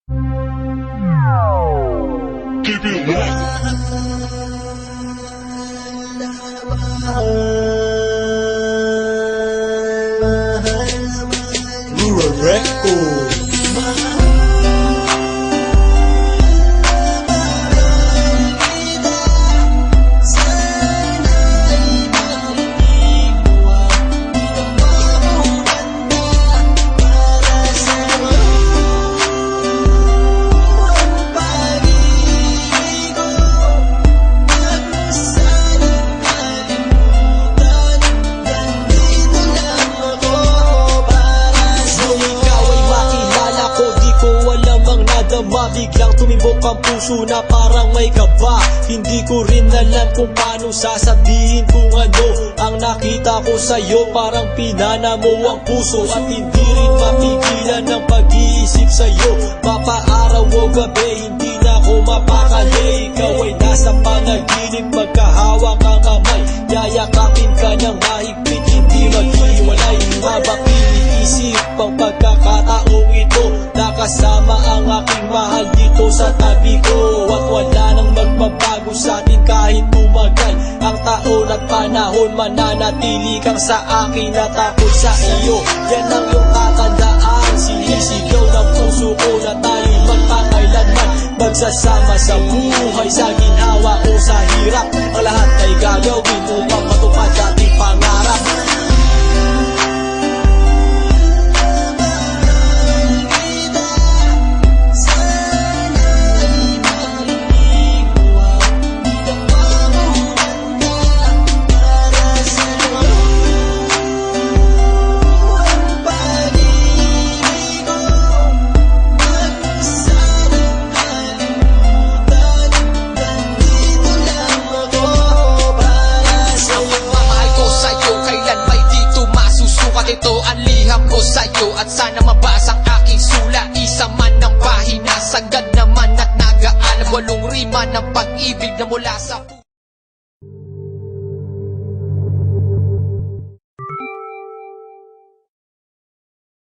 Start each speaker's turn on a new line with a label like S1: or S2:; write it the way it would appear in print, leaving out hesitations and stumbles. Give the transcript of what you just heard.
S1: Keep it locked. Rural Record.
S2: Biglang tumibok ang puso na parang may kaba. Hindi ko rin alam kung paano sasabihin kung ano ang nakita ko sa'yo. Parang pinana mo ang puso at hindi rin mapigilan ng pag-iisip sa'yo. Mapaaraw o gabi, hindi na ako mapakali. Ikaw ay nasa panaginip, magkahawak ang kamay. Yayakapin ka ng mahigpit, hindi maghiwalay. Habang iniisip ang pagkakataong ito, nakasama ang aking mahal dito sa tabi ko. At wala nang magbabago sa atin kahit tumagal ang taon at panahon. Mananatili kang sa akin at ako sa iyo. Yan ang iyong tatandaan, sinisigaw ng puso ko na tayo magpakailanman. Magsasama sa buhay, sa ginhawa o sa hirap. Ang lahat ay gagawin upang matupad ating pangarap. Ito ang liham ko sa'yo at sana mabasa ang aking sula. Isa man ng pahina, sagad naman at nagaan. 8 rima ng pag-ibig na mula sa